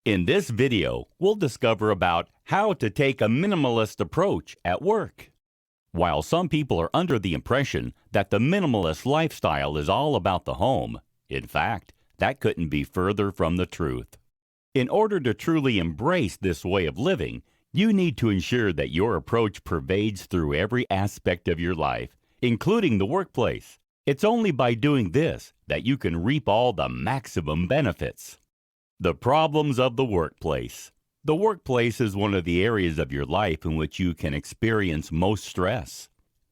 In this video, we'll discover about how to take a minimalist approach at work. While some people are under the impression that the minimalist lifestyle is all about the home, in fact, that couldn't be further from the truth. In order to truly embrace this way of living, you need to ensure that your approach pervades through every aspect of your life, including the workplace. It's only by doing this that you can reap all the maximum benefits. The problems of the workplace. The workplace is one of the areas of your life in which you can experience most stress.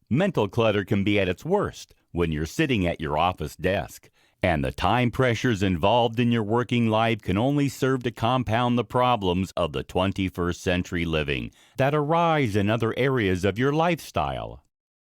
Mental clutter can be at its worst when you're sitting at your office desk, and the time pressures involved in your working life can only serve to compound the problems of the 21st century living that arise in other areas of your lifestyle.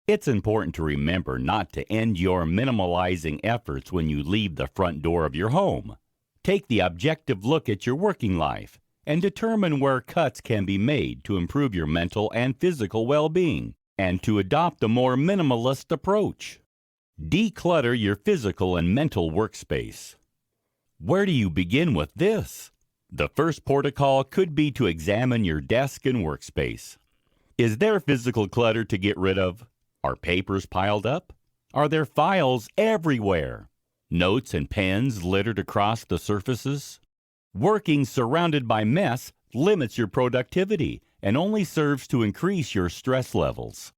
It's important to remember not to end your minimalizing efforts when you leave the front door of your home. Take the objective look at your working life and determine where cuts can be made to improve your mental and physical well-being and to adopt a more minimalist approach. Declutter your physical and mental workspace. Where do you begin with this? The first protocol could be to examine your desk and workspace. Is there physical clutter to get rid of? Are papers piled up? Are there files everywhere? Notes and pens littered across the surfaces? Working surrounded by mess limits your productivity and only serves to increase your stress levels.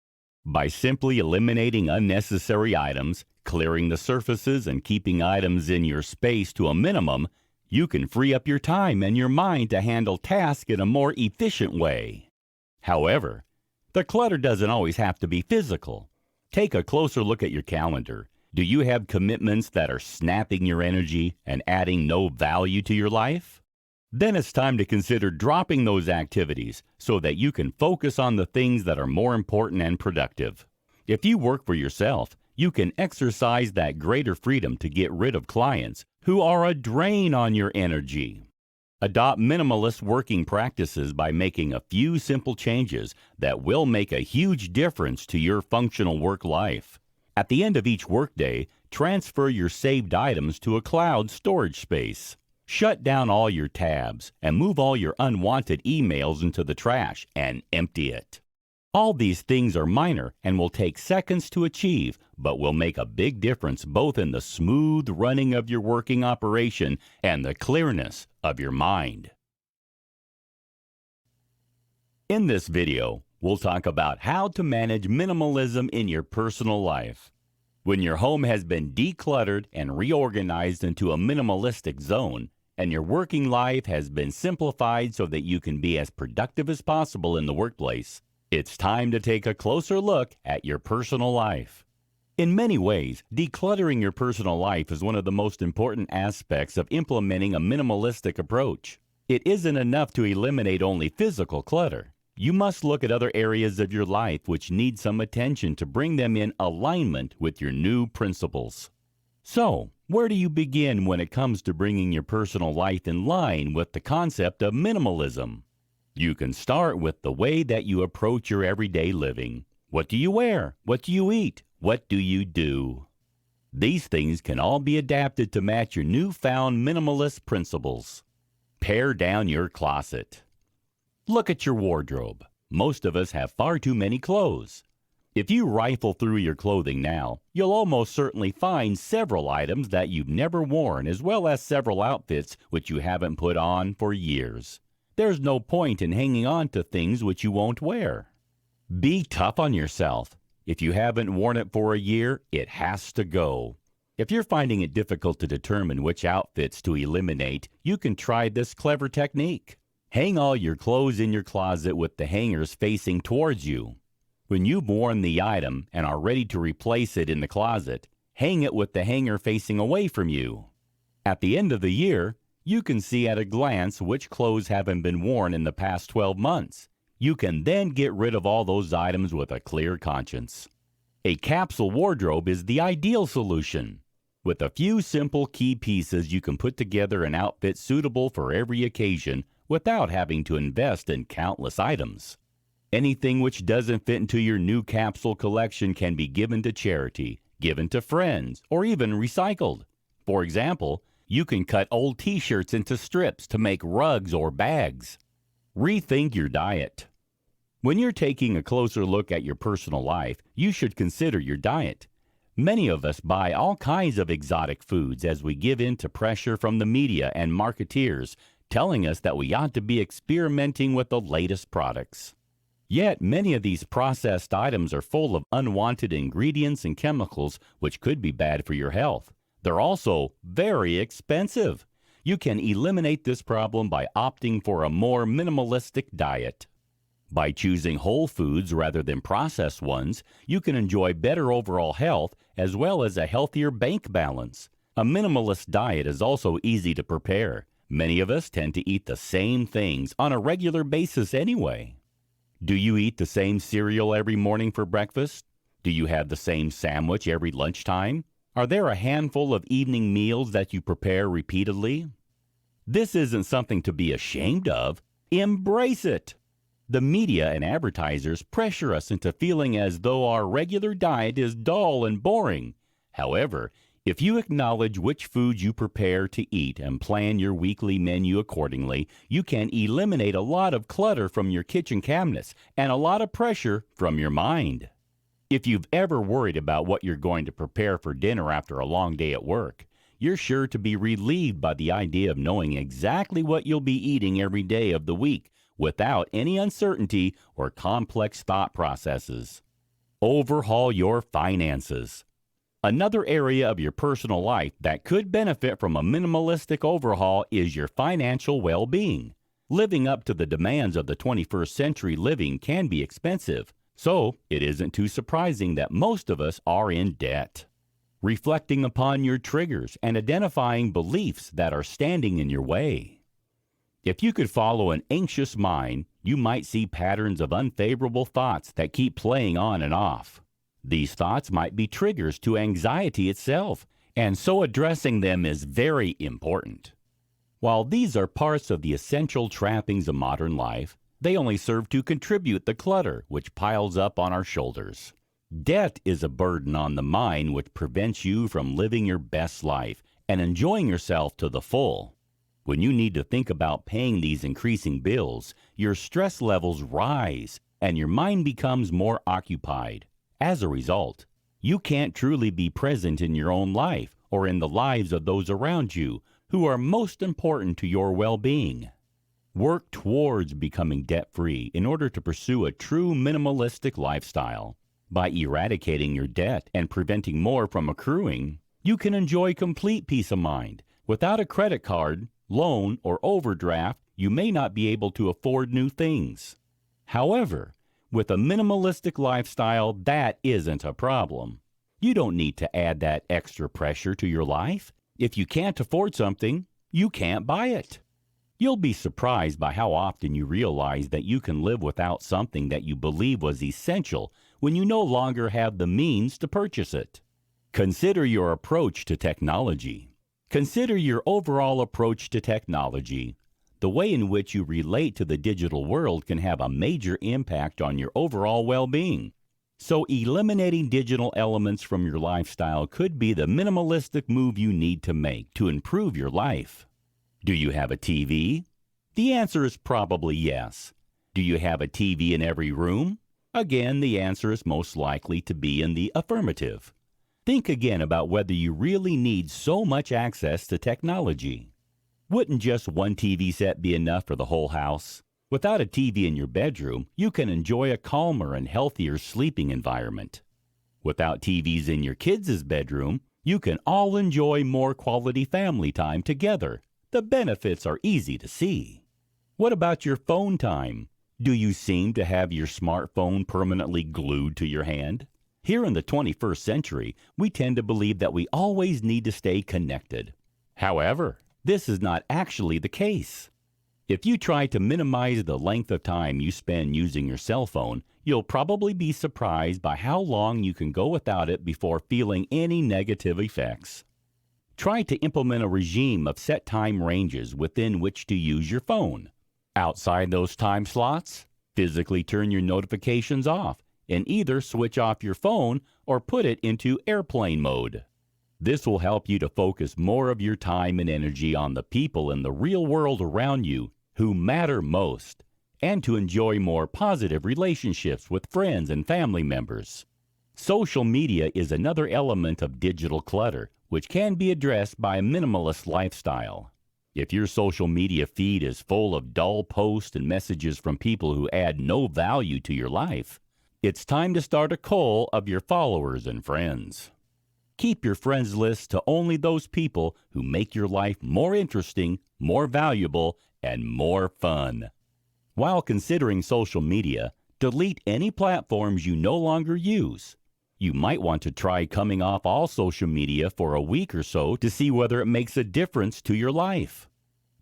By simply eliminating unnecessary items, clearing the surfaces, and keeping items in your space to a minimum, you can free up your time and your mind to handle tasks in a more efficient way. However, the clutter doesn't always have to be physical. Take a closer look at your calendar. Do you have commitments that are snapping your energy and adding no value to your life? Then it's time to consider dropping those activities so that you can focus on the things that are more important and productive. If you work for yourself, you can exercise that greater freedom to get rid of clients who are a drain on your energy. Adopt minimalist working practices by making a few simple changes that will make a huge difference to your functional work life. At the end of each workday, transfer your saved items to a cloud storage space. Shut down all your tabs and move all your unwanted emails into the trash and empty it. All these things are minor and will take seconds to achieve, but will make a big difference both in the smooth running of your working operation and the clearness of your mind. In this video, we'll talk about how to manage minimalism in your personal life. When your home has been decluttered and reorganized into a minimalistic zone, and your working life has been simplified so that you can be as productive as possible in the workplace, it's time to take a closer look at your personal life. In many ways, decluttering your personal life is one of the most important aspects of implementing a minimalistic approach. It isn't enough to eliminate only physical clutter. You must look at other areas of your life which need some attention to bring them in alignment with your new principles. So, where do you begin when it comes to bringing your personal life in line with the concept of minimalism? You can start with the way that you approach your everyday living. What do you wear? What do you eat? What do you do? These things can all be adapted to match your newfound minimalist principles. Pare down your closet. Look at your wardrobe. Most of us have far too many clothes. If you rifle through your clothing now, you'll almost certainly find several items that you've never worn, as well as several outfits which you haven't put on for years. There's no point in hanging on to things which you won't wear. Be tough on yourself. If you haven't worn it for a year, it has to go. If you're finding it difficult to determine which outfits to eliminate, you can try this clever technique. Hang all your clothes in your closet with the hangers facing towards you. When you've worn the item and are ready to replace it in the closet, hang it with the hanger facing away from you. At the end of the year, you can see at a glance which clothes haven't been worn in the past 12 months. You can then get rid of all those items with a clear conscience. A capsule wardrobe is the ideal solution. With a few simple key pieces, you can put together an outfit suitable for every occasion without having to invest in countless items. Anything which doesn't fit into your new capsule collection can be given to charity, given to friends, or even recycled. For example, You can cut old t-shirts into strips to make rugs or bags. Rethink your diet. When you're taking a closer look at your personal life, you should consider your diet. Many of us buy all kinds of exotic foods as we give in to pressure from the media and marketeers telling us that we ought to be experimenting with the latest products. Yet many of these processed items are full of unwanted ingredients and chemicals which could be bad for your health. They're also very expensive. You can eliminate this problem by opting for a more minimalistic diet. By choosing whole foods rather than processed ones, you can enjoy better overall health as well as a healthier bank balance. A minimalist diet is also easy to prepare. Many of us tend to eat the same things on a regular basis anyway. Do you eat the same cereal every morning for breakfast? Do you have the same sandwich every lunchtime? Are there a handful of evening meals that you prepare repeatedly? This isn't something to be ashamed of. Embrace it! The media and advertisers pressure us into feeling as though our regular diet is dull and boring. However, if you acknowledge which foods you prepare to eat and plan your weekly menu accordingly, you can eliminate a lot of clutter from your kitchen cabinets and a lot of pressure from your mind. If you've ever worried about what you're going to prepare for dinner after a long day at work, you're sure to be relieved by the idea of knowing exactly what you'll be eating every day of the week without any uncertainty or complex thought processes. Overhaul your finances. Another area of your personal life that could benefit from a minimalistic overhaul is your financial well-being. Living up to the demands of the 21st century living can be expensive, so it isn't too surprising that most of us are in debt. Reflecting upon your triggers and identifying beliefs that are standing in your way. If you could follow an anxious mind, you might see patterns of unfavorable thoughts that keep playing on and off. These thoughts might be triggers to anxiety itself, and so addressing them is very important. While these are parts of the essential trappings of modern life, they only serve to contribute the clutter which piles up on our shoulders. Debt is a burden on the mind which prevents you from living your best life and enjoying yourself to the full. When you need to think about paying these increasing bills, your stress levels rise and your mind becomes more occupied. As a result, you can't truly be present in your own life or in the lives of those around you who are most important to your well-being. Work towards becoming debt-free in order to pursue a true minimalistic lifestyle. By eradicating your debt and preventing more from accruing, you can enjoy complete peace of mind. Without a credit card, loan, or overdraft, you may not be able to afford new things. However, with a minimalistic lifestyle, that isn't a problem. You don't need to add that extra pressure to your life. If you can't afford something, you can't buy it. You'll be surprised by how often you realize that you can live without something that you believe was essential when you no longer have the means to purchase it. Consider your approach to technology. Consider your overall approach to technology. The way in which you relate to the digital world can have a major impact on your overall well-being. So eliminating digital elements from your lifestyle could be the minimalistic move you need to make to improve your life. Do you have a TV? The answer is probably yes. Do you have a TV in every room? Again, the answer is most likely to be in the affirmative. Think again about whether you really need so much access to technology. Wouldn't just one TV set be enough for the whole house? Without a TV in your bedroom, you can enjoy a calmer and healthier sleeping environment. Without TVs in your kids' bedroom, you can all enjoy more quality family time together. The benefits are easy to see. What about your phone time? Do you seem to have your smartphone permanently glued to your hand? Here in the 21st century, we tend to believe that we always need to stay connected. However, this is not actually the case. If you try to minimize the length of time you spend using your cell phone, you'll probably be surprised by how long you can go without it before feeling any negative effects. Try to implement a regime of set time ranges within which to use your phone. Outside those time slots, physically turn your notifications off and either switch off your phone or put it into airplane mode. This will help you to focus more of your time and energy on the people in the real world around you who matter most, and to enjoy more positive relationships with friends and family members. Social media is another element of digital clutter, which can be addressed by a minimalist lifestyle. If your social media feed is full of dull posts and messages from people who add no value to your life, it's time to start a cull of your followers and friends. Keep your friends list to only those people who make your life more interesting, more valuable, and more fun. While considering social media, delete any platforms you no longer use. You might want to try coming off all social media for a week or so to see whether it makes a difference to your life.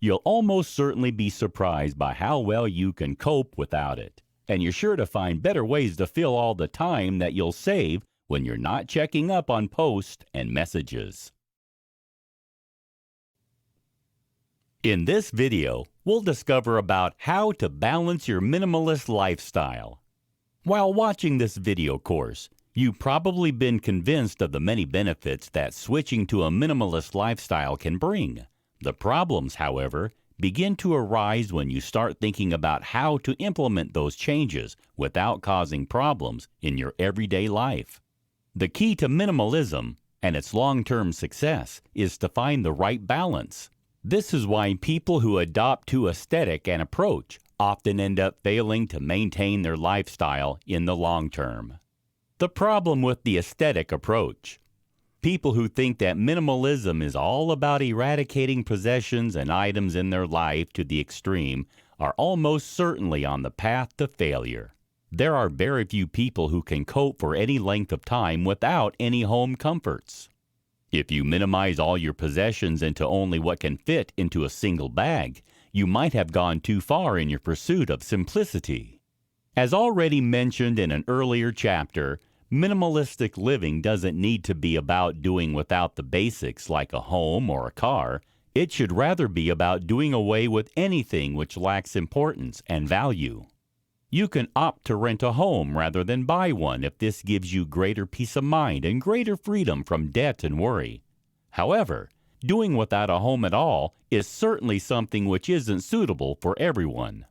You'll almost certainly be surprised by how well you can cope without it, and you're sure to find better ways to fill all the time that you'll save when you're not checking up on posts and messages. In this video, we'll discover about how to balance your minimalist lifestyle. While watching this video course, you've probably been convinced of the many benefits that switching to a minimalist lifestyle can bring. The problems, however, begin to arise when you start thinking about how to implement those changes without causing problems in your everyday life. The key to minimalism and its long-term success is to find the right balance. This is why people who adopt too aesthetic an approach often end up failing to maintain their lifestyle in the long term. The problem with the aesthetic approach. People who think that minimalism is all about eradicating possessions and items in their life to the extreme are almost certainly on the path to failure. There are very few people who can cope for any length of time without any home comforts. If you minimize all your possessions into only what can fit into a single bag, you might have gone too far in your pursuit of simplicity. As already mentioned in an earlier chapter, minimalistic living doesn't need to be about doing without the basics like a home or a car. It should rather be about doing away with anything which lacks importance and value. You can opt to rent a home rather than buy one if this gives you greater peace of mind and greater freedom from debt and worry. However, doing without a home at all is certainly something which isn't suitable for everyone.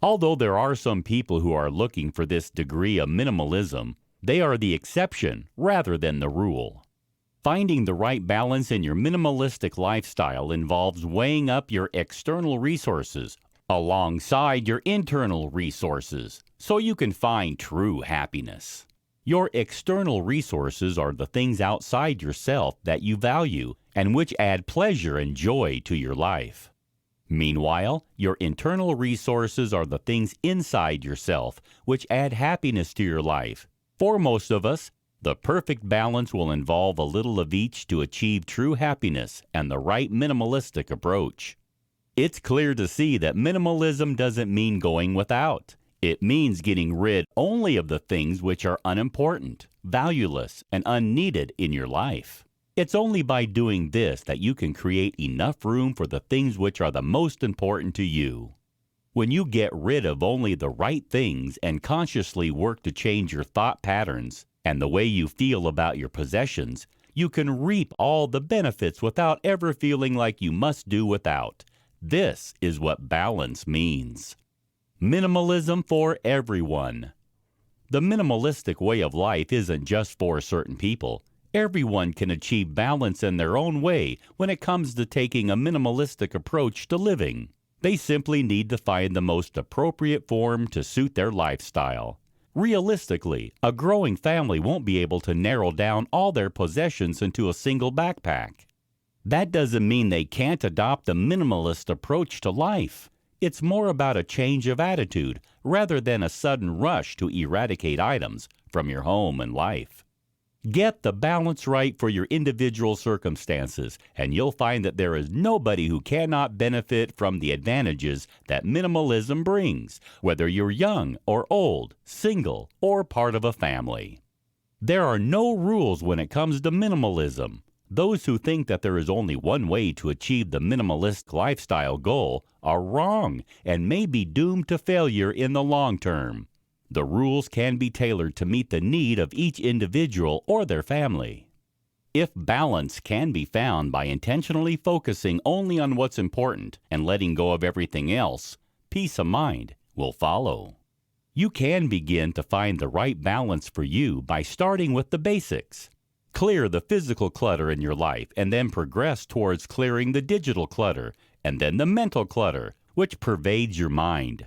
Although there are some people who are looking for this degree of minimalism, they are the exception rather than the rule. Finding the right balance in your minimalistic lifestyle involves weighing up your external resources alongside your internal resources so you can find true happiness. Your external resources are the things outside yourself that you value and which add pleasure and joy to your life. Meanwhile, your internal resources are the things inside yourself which add happiness to your life. For most of us, the perfect balance will involve a little of each to achieve true happiness and the right minimalistic approach. It's clear to see that minimalism doesn't mean going without. It means getting rid only of the things which are unimportant, valueless, and unneeded in your life. It's only by doing this that you can create enough room for the things which are the most important to you. When you get rid of only the right things and consciously work to change your thought patterns and the way you feel about your possessions, you can reap all the benefits without ever feeling like you must do without. This is what balance means. Minimalism for everyone. The minimalistic way of life isn't just for certain people. Everyone can achieve balance in their own way when it comes to taking a minimalistic approach to living. They simply need to find the most appropriate form to suit their lifestyle. Realistically, a growing family won't be able to narrow down all their possessions into a single backpack. That doesn't mean they can't adopt a minimalist approach to life. It's more about a change of attitude rather than a sudden rush to eradicate items from your home and life. Get the balance right for your individual circumstances, and you'll find that there is nobody who cannot benefit from the advantages that minimalism brings, whether you're young or old, single, or part of a family. There are no rules when it comes to minimalism. Those who think that there is only one way to achieve the minimalist lifestyle goal are wrong and may be doomed to failure in the long term. The rules can be tailored to meet the need of each individual or their family. If balance can be found by intentionally focusing only on what's important and letting go of everything else, peace of mind will follow. You can begin to find the right balance for you by starting with the basics. Clear the physical clutter in your life and then progress towards clearing the digital clutter and then the mental clutter, which pervades your mind.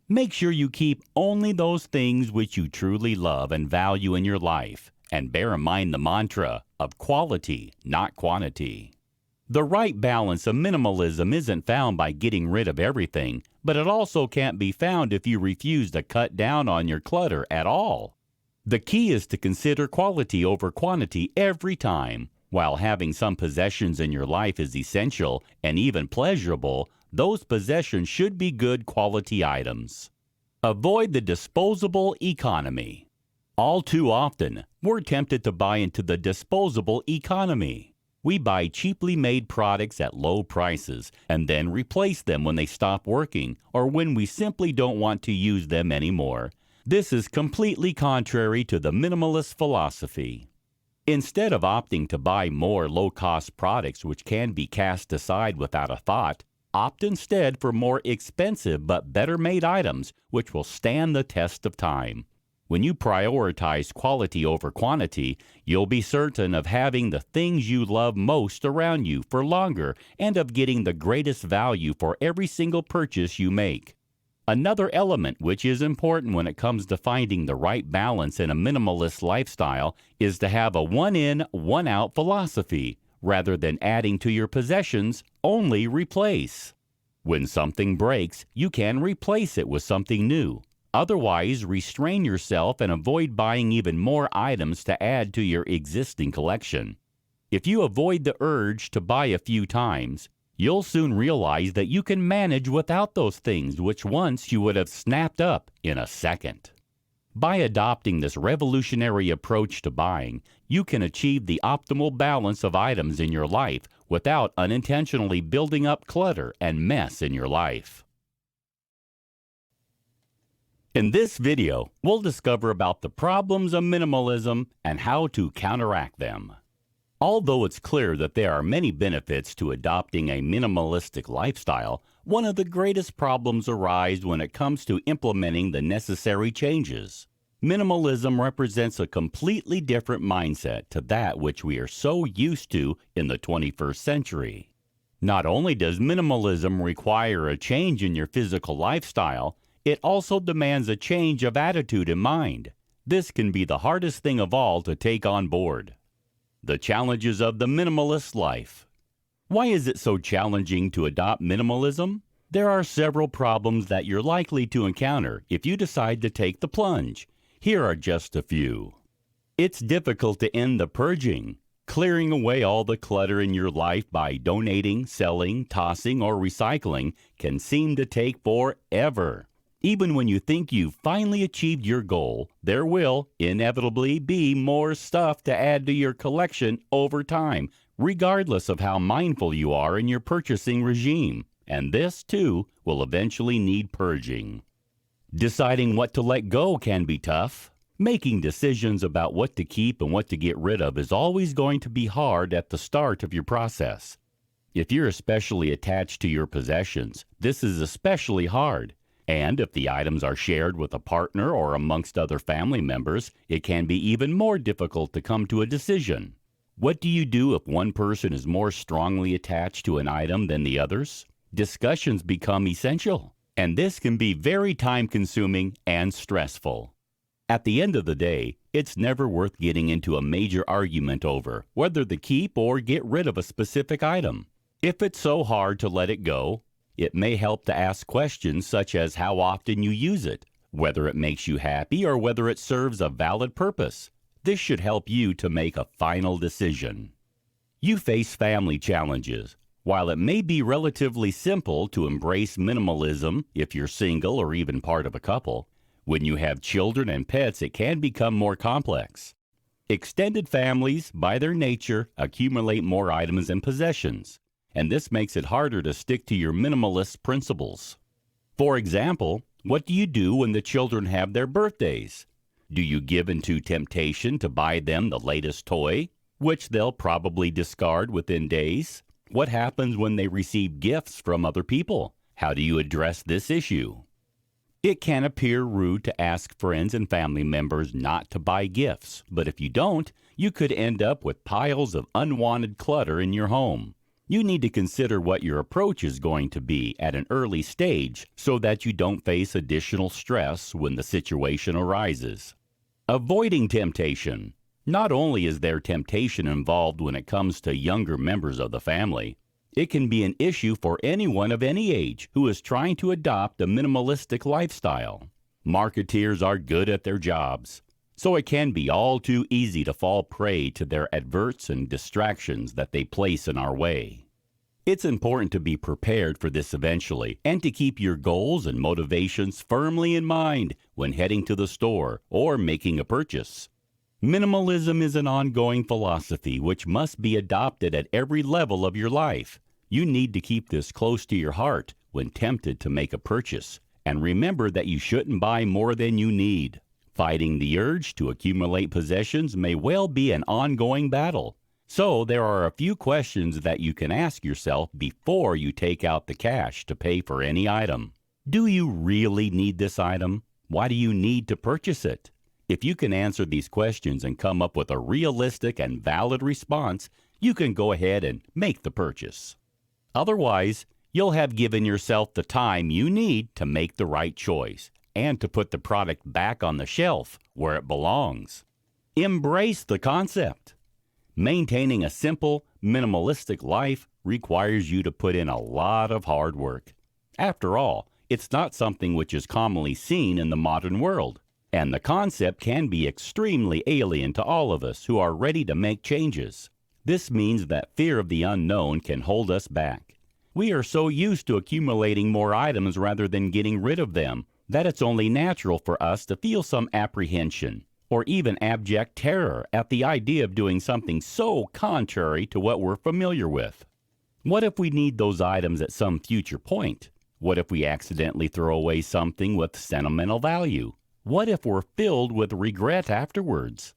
Make sure you keep only those things which you truly love and value in your life, and bear in mind the mantra of quality, not quantity. The right balance of minimalism isn't found by getting rid of everything, but it also can't be found if you refuse to cut down on your clutter at all. The key is to consider quality over quantity every time. While having some possessions in your life is essential and even pleasurable, those possessions should be good quality items. Avoid the disposable economy. All too often, we're tempted to buy into the disposable economy. We buy cheaply made products at low prices and then replace them when they stop working or when we simply don't want to use them anymore. This is completely contrary to the minimalist philosophy. Instead of opting to buy more low-cost products which can be cast aside without a thought, opt instead for more expensive but better-made items which will stand the test of time. When you prioritize quality over quantity, you'll be certain of having the things you love most around you for longer and of getting the greatest value for every single purchase you make. Another element which is important when it comes to finding the right balance in a minimalist lifestyle is to have a one-in, one-out philosophy. Rather than adding to your possessions, only replace. When something breaks, you can replace it with something new. Otherwise, restrain yourself and avoid buying even more items to add to your existing collection. If you avoid the urge to buy a few times, you'll soon realize that you can manage without those things which once you would have snapped up in a second. By adopting this revolutionary approach to buying, you can achieve the optimal balance of items in your life without unintentionally building up clutter and mess in your life. In this video, we'll discover about the problems of minimalism and how to counteract them. Although it's clear that there are many benefits to adopting a minimalistic lifestyle, one of the greatest problems arise when it comes to implementing the necessary changes. Minimalism represents a completely different mindset to that which we are so used to in the 21st century. Not only does minimalism require a change in your physical lifestyle, it also demands a change of attitude and mind. This can be the hardest thing of all to take on board. The challenges of the minimalist life. Why is it so challenging to adopt minimalism? There are several problems that you're likely to encounter if you decide to take the plunge. Here are just a few. It's difficult to end the purging. Clearing away all the clutter in your life by donating, selling, tossing, or recycling can seem to take forever. Even when you think you've finally achieved your goal, there will inevitably be more stuff to add to your collection over time, regardless of how mindful you are in your purchasing regime. And this, too, will eventually need purging. Deciding what to let go can be tough. Making decisions about what to keep and what to get rid of is always going to be hard at the start of your process. If you're especially attached to your possessions, this is especially hard. And if the items are shared with a partner or amongst other family members, it can be even more difficult to come to a decision. What do you do if one person is more strongly attached to an item than the others? Discussions become essential, and this can be very time-consuming and stressful. At the end of the day, it's never worth getting into a major argument over whether to keep or get rid of a specific item. If it's so hard to let it go, it may help to ask questions such as how often you use it, whether it makes you happy or whether it serves a valid purpose. This should help you to make a final decision. You face family challenges. While it may be relatively simple to embrace minimalism if you're single or even part of a couple, when you have children and pets, it can become more complex. Extended families, by their nature, accumulate more items and possessions, and this makes it harder to stick to your minimalist principles. For example, what do you do when the children have their birthdays? Do you give into temptation to buy them the latest toy? which they'll probably discard within days? What happens when they receive gifts from other people? How do you address this issue? It can appear rude to ask friends and family members not to buy gifts, but if you don't, you could end up with piles of unwanted clutter in your home. You need to consider what your approach is going to be at an early stage so that you don't face additional stress when the situation arises. Avoiding temptation. Not only is there temptation involved when it comes to younger members of the family, it can be an issue for anyone of any age who is trying to adopt a minimalistic lifestyle. Marketeers are good at their jobs, so it can be all too easy to fall prey to their adverts and distractions that they place in our way. It's important to be prepared for this eventually and to keep your goals and motivations firmly in mind when heading to the store or making a purchase. Minimalism is an ongoing philosophy which must be adopted at every level of your life. You need to keep this close to your heart when tempted to make a purchase, and remember that you shouldn't buy more than you need. Fighting the urge to accumulate possessions may well be an ongoing battle. So there are a few questions that you can ask yourself before you take out the cash to pay for any item. Do you really need this item? Why do you need to purchase it? If you can answer these questions and come up with a realistic and valid response, you can go ahead and make the purchase. Otherwise, you'll have given yourself the time you need to make the right choice and to put the product back on the shelf where it belongs. Embrace the concept. Maintaining a simple, minimalistic life requires you to put in a lot of hard work. After all, it's not something which is commonly seen in the modern world, and the concept can be extremely alien to all of us who are ready to make changes. This means that fear of the unknown can hold us back. We are so used to accumulating more items rather than getting rid of them that it's only natural for us to feel some apprehension or even abject terror at the idea of doing something so contrary to what we're familiar with. What if we need those items at some future point? What if we accidentally throw away something with sentimental value? What if we're filled with regret afterwards?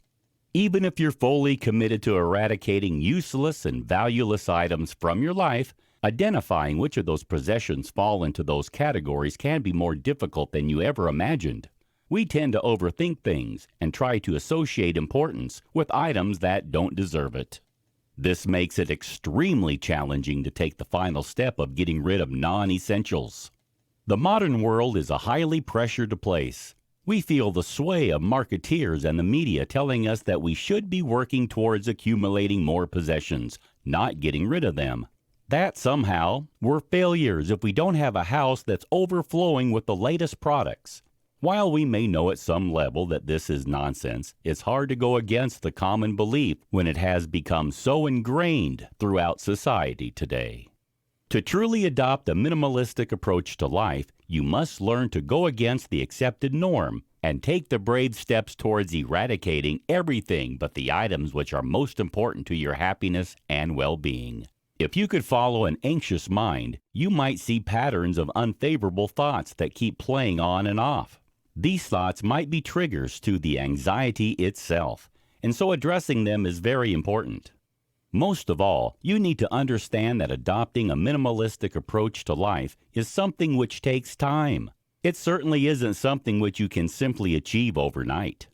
Even if you're fully committed to eradicating useless and valueless items from your life, identifying which of those possessions fall into those categories can be more difficult than you ever imagined. We tend to overthink things and try to associate importance with items that don't deserve it. This makes it extremely challenging to take the final step of getting rid of non-essentials. The modern world is a highly pressured place. We feel the sway of marketeers and the media telling us that we should be working towards accumulating more possessions, not getting rid of them. That somehow we're failures if we don't have a house that's overflowing with the latest products. While we may know at some level that this is nonsense, it's hard to go against the common belief when it has become so ingrained throughout society today. To truly adopt a minimalistic approach to life, you must learn to go against the accepted norm and take the brave steps towards eradicating everything but the items which are most important to your happiness and well-being. If you could follow an anxious mind, you might see patterns of unfavorable thoughts that keep playing on and off. These thoughts might be triggers to the anxiety itself, and so addressing them is very important. Most of all, you need to understand that adopting a minimalistic approach to life is something which takes time. It certainly isn't something which you can simply achieve overnight.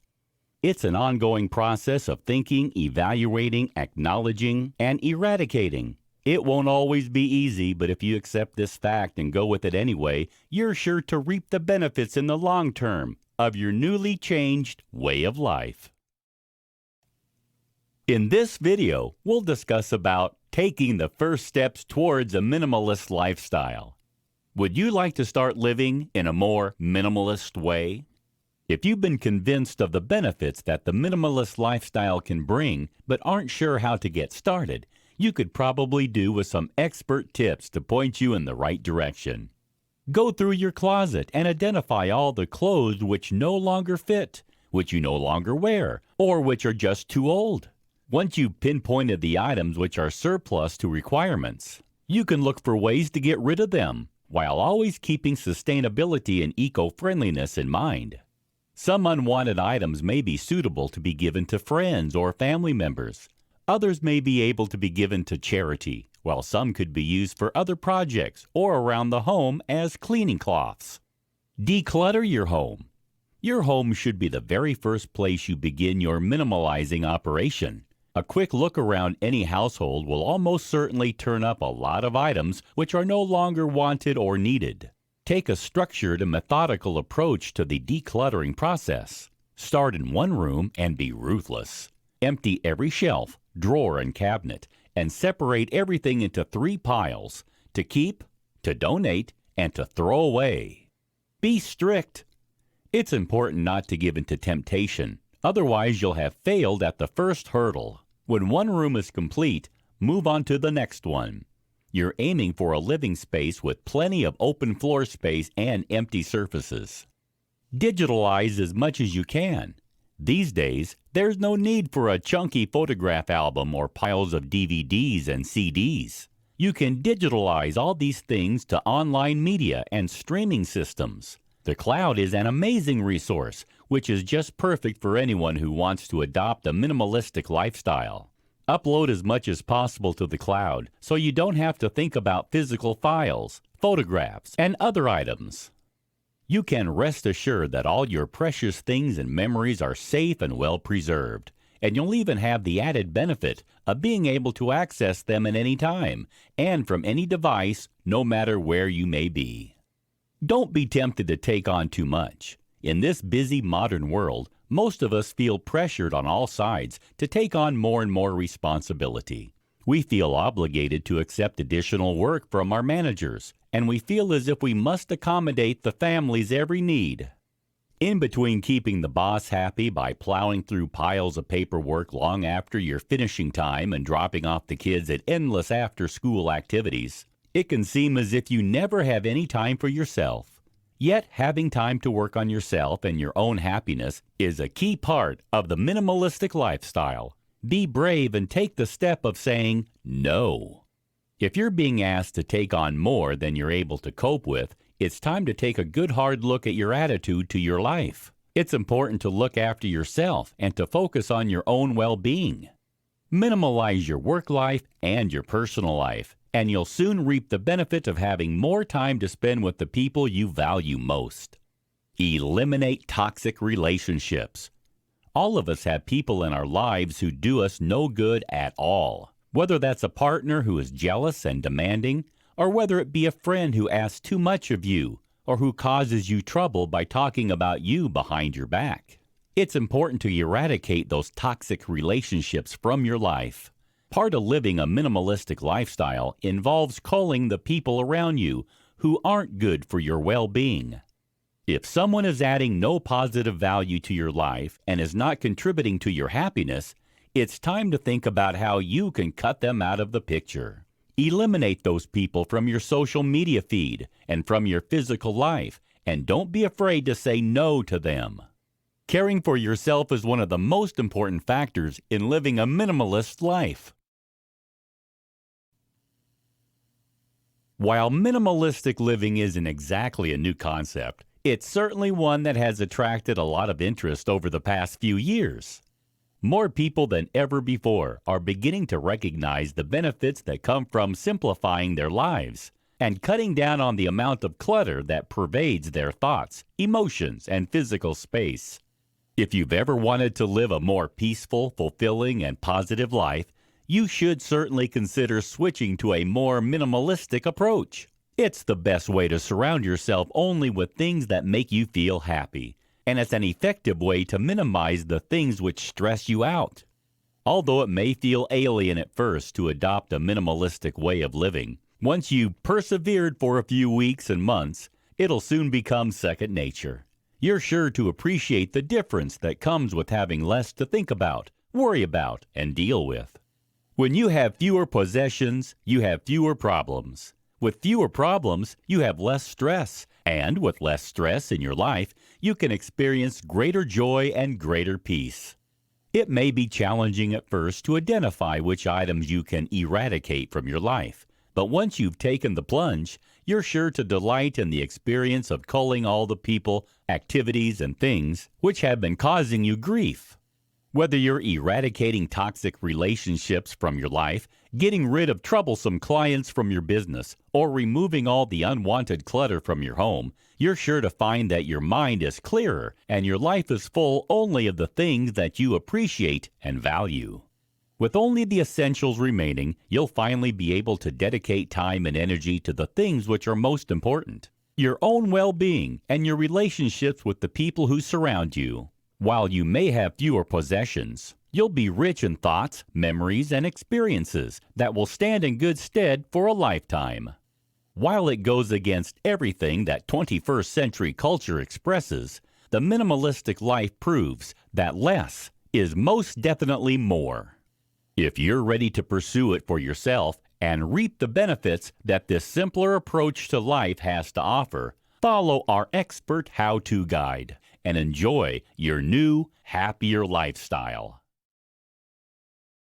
It's an ongoing process of thinking, evaluating, acknowledging, and eradicating. It won't always be easy, but if you accept this fact and go with it anyway, you're sure to reap the benefits in the long term of your newly changed way of life. In this video, we'll discuss about taking the first steps towards a minimalist lifestyle. Would you like to start living in a more minimalist way? If you've been convinced of the benefits that the minimalist lifestyle can bring, but aren't sure how to get started, you could probably do with some expert tips to point you in the right direction. Go through your closet and identify all the clothes which no longer fit, which you no longer wear, or which are just too old. Once you've pinpointed the items which are surplus to requirements, you can look for ways to get rid of them, while always keeping sustainability and eco-friendliness in mind. Some unwanted items may be suitable to be given to friends or family members. Others may be able to be given to charity, while some could be used for other projects or around the home as cleaning cloths. Declutter your home. Your home should be the very first place you begin your minimalizing operation. A quick look around any household will almost certainly turn up a lot of items which are no longer wanted or needed. Take a structured and methodical approach to the decluttering process. Start in one room and be ruthless. Empty every shelf, drawer, and cabinet, and separate everything into 3 piles: to keep, to donate, and to throw away. Be strict. It's important not to give in to temptation, otherwise you'll have failed at the first hurdle. When one room is complete, move on to the next one. You're aiming for a living space with plenty of open floor space and empty surfaces. Digitalize as much as you can. These days, there's no need for a chunky photograph album or piles of DVDs and CDs. You can digitalize all these things to online media and streaming systems. The cloud is an amazing resource, which is just perfect for anyone who wants to adopt a minimalistic lifestyle. Upload as much as possible to the cloud so you don't have to think about physical files, photographs, and other items. You can rest assured that all your precious things and memories are safe and well preserved, and you'll even have the added benefit of being able to access them at any time and from any device, no matter where you may be. Don't be tempted to take on too much. In this busy modern world, most of us feel pressured on all sides to take on more and more responsibility. We feel obligated to accept additional work from our managers, and we feel as if we must accommodate the family's every need. In between keeping the boss happy by plowing through piles of paperwork long after your finishing time and dropping off the kids at endless after-school activities, it can seem as if you never have any time for yourself. Yet having time to work on yourself and your own happiness is a key part of the minimalistic lifestyle. Be brave and take the step of saying no. If you're being asked to take on more than you're able to cope with, it's time to take a good hard look at your attitude to your life. It's important to look after yourself and to focus on your own well-being. Minimalize your work life and your personal life, and you'll soon reap the benefit of having more time to spend with the people you value most. Eliminate toxic relationships. All of us have people in our lives who do us no good at all. Whether that's a partner who is jealous and demanding, or whether it be a friend who asks too much of you, or who causes you trouble by talking about you behind your back. It's important to eradicate those toxic relationships from your life. Part of living a minimalistic lifestyle involves culling the people around you who aren't good for your well-being. If someone is adding no positive value to your life and is not contributing to your happiness, it's time to think about how you can cut them out of the picture. Eliminate those people from your social media feed and from your physical life, and don't be afraid to say no to them. Caring for yourself is one of the most important factors in living a minimalist life. While minimalistic living isn't exactly a new concept, it's certainly one that has attracted a lot of interest over the past few years. More people than ever before are beginning to recognize the benefits that come from simplifying their lives and cutting down on the amount of clutter that pervades their thoughts, emotions, and physical space. If you've ever wanted to live a more peaceful, fulfilling, and positive life, you should certainly consider switching to a more minimalistic approach. It's the best way to surround yourself only with things that make you feel happy, and it's an effective way to minimize the things which stress you out. Although it may feel alien at first to adopt a minimalistic way of living, once you've persevered for a few weeks and months, it'll soon become second nature. You're sure to appreciate the difference that comes with having less to think about, worry about, and deal with. When you have fewer possessions, you have fewer problems. With fewer problems, you have less stress. And with less stress in your life, you can experience greater joy and greater peace. It may be challenging at first to identify which items you can eradicate from your life. But once you've taken the plunge, you're sure to delight in the experience of culling all the people, activities, and things which have been causing you grief. Whether you're eradicating toxic relationships from your life, getting rid of troublesome clients from your business, or removing all the unwanted clutter from your home, you're sure to find that your mind is clearer and your life is full only of the things that you appreciate and value. With only the essentials remaining, you'll finally be able to dedicate time and energy to the things which are most important: your own well-being and your relationships with the people who surround you. While you may have fewer possessions, you'll be rich in thoughts, memories, and experiences that will stand in good stead for a lifetime. While it goes against everything that 21st century culture expresses, the minimalistic life proves that less is most definitely more. If you're ready to pursue it for yourself and reap the benefits that this simpler approach to life has to offer, follow our expert how-to guide and enjoy your new, happier lifestyle.